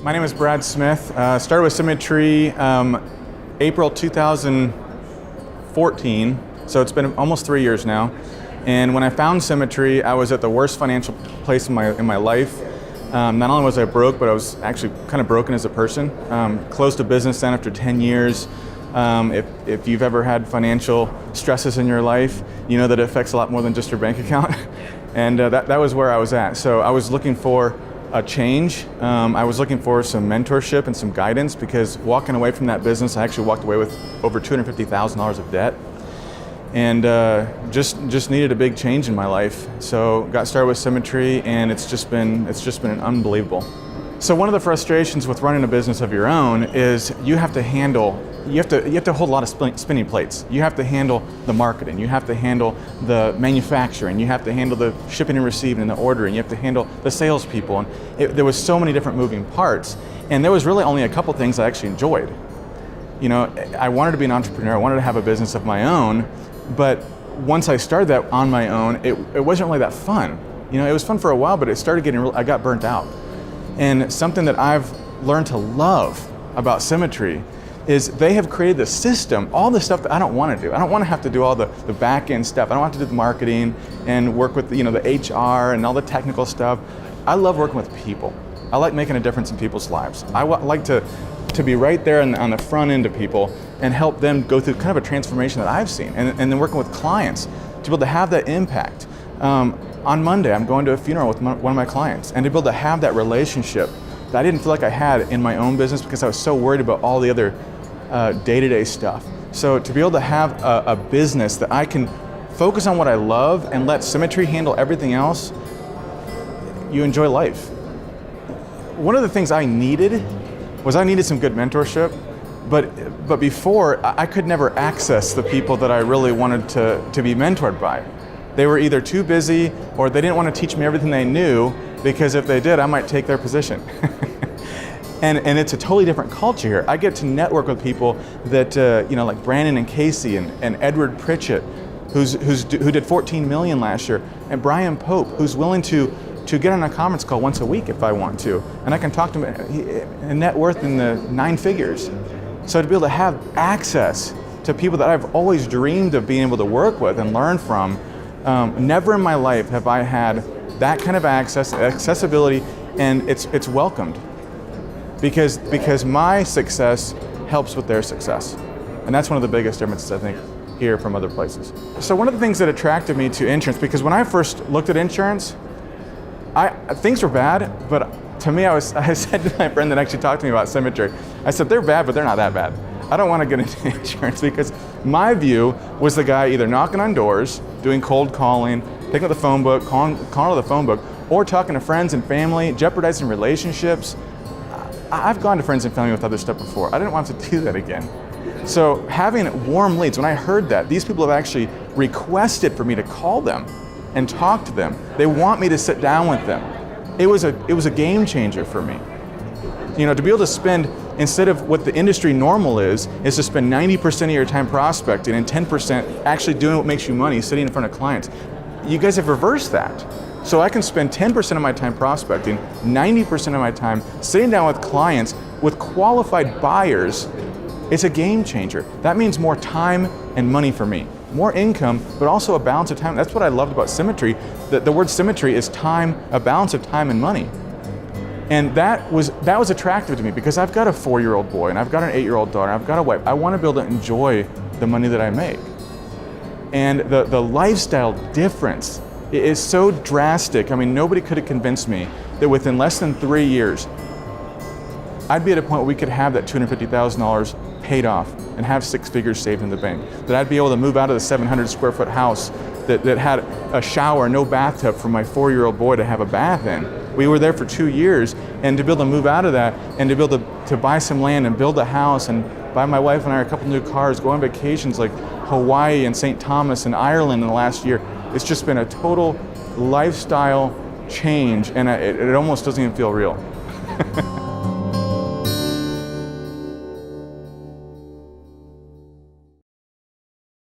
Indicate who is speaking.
Speaker 1: My name is Brad Smith. Started with Symmetry April 2014, so it's been almost 3 years now. And when I found Symmetry, I was at the worst financial place in my life. Not only was I broke, but I was actually kind of broken as a person. Closed a business then after 10 years. If you've ever had financial stresses in your life, you know that it affects a lot more than just your bank account. And that was where I was at. So I was looking for a change. I was looking for some mentorship and some guidance, because walking away from that business, I actually walked away with over $250,000 of debt. And just needed a big change in my life. So got started with Symmetry, and it's just been unbelievable. So one of the frustrations with running a business of your own is you have to hold a lot of spinning plates. You have to handle the marketing, you have to handle the manufacturing, you have to handle the shipping and receiving and the ordering, you have to handle the salespeople, and there was so many different moving parts. And there was really only a couple things I actually enjoyed. You know, I wanted to be an entrepreneur, I wanted to have a business of my own, but once I started that on my own, it wasn't really that fun. You know, it was fun for a while, but it started I got burnt out. And something that I've learned to love about Symmetry is they have created the system, all the stuff that I don't want to do. I don't want to have to do all the back end stuff. I don't have to do the marketing and work with the HR and all the technical stuff. I love working with people. I like making a difference in people's lives. I like to be right there on the front end of people and help them go through kind of a transformation that I've seen. And then working with clients to be able to have that impact. On Monday, I'm going to a funeral with one of my clients, and to be able to have that relationship that I didn't feel like I had in my own business because I was so worried about all the other day-to-day stuff. So to be able to have a business that I can focus on what I love and let Symmetry handle everything else, you enjoy life. One of the things I needed some good mentorship, but before, I could never access the people that I really wanted to be mentored by. They were either too busy or they didn't want to teach me everything they knew, because if they did, I might take their position. And it's a totally different culture here. I get to network with people that, like Brandon and Casey and Edward Pritchett, who did 14 million last year, and Brian Pope, who's willing to get on a conference call once a week if I want to. And I can talk to him, a net worth in the 9 figures. So to be able to have access to people that I've always dreamed of being able to work with and learn from, never in my life have I had that kind of accessibility, and it's welcomed. Because my success helps with their success. And that's one of the biggest differences, I think, here from other places. So one of the things that attracted me to insurance, because when I first looked at insurance, things were bad, but to me, I said to my friend that actually talked to me about Symmetry, I said, they're bad, but they're not that bad. I don't want to get into insurance, because my view was the guy either knocking on doors, doing cold calling, picking up the phone book, calling to the phone book, or talking to friends and family, jeopardizing relationships. I've gone to friends and family with other stuff before. I didn't want to do that again. So having warm leads, when I heard that, these people have actually requested for me to call them and talk to them. They want me to sit down with them. It was a game changer for me. You know, to be able to spend, instead of what the industry normal is to spend 90% of your time prospecting and 10% actually doing what makes you money, sitting in front of clients. You guys have reversed that. So I can spend 10% of my time prospecting, 90% of my time sitting down with clients, with qualified buyers. It's a game changer. That means more time and money for me. More income, but also a balance of time. That's what I loved about Symmetry. The word symmetry is time, a balance of time and money. And that was attractive to me, because I've got a 4-year-old boy and I've got an 8-year-old daughter, I've got a wife. I want to be able to enjoy the money that I make. And the lifestyle difference is so drastic. I mean, nobody could have convinced me that within less than 3 years, I'd be at a point where we could have that $250,000 paid off and have 6 figures saved in the bank. That I'd be able to move out of the 700 square foot house that had a shower, no bathtub for my 4-year-old boy to have a bath in. We were there for 2 years, and to be able to move out of that and to be able to buy some land and build a house and buy my wife and I a couple new cars, go on vacations like Hawaii and St. Thomas and Ireland in the last year. It's just been a total lifestyle change, and it almost doesn't even feel real.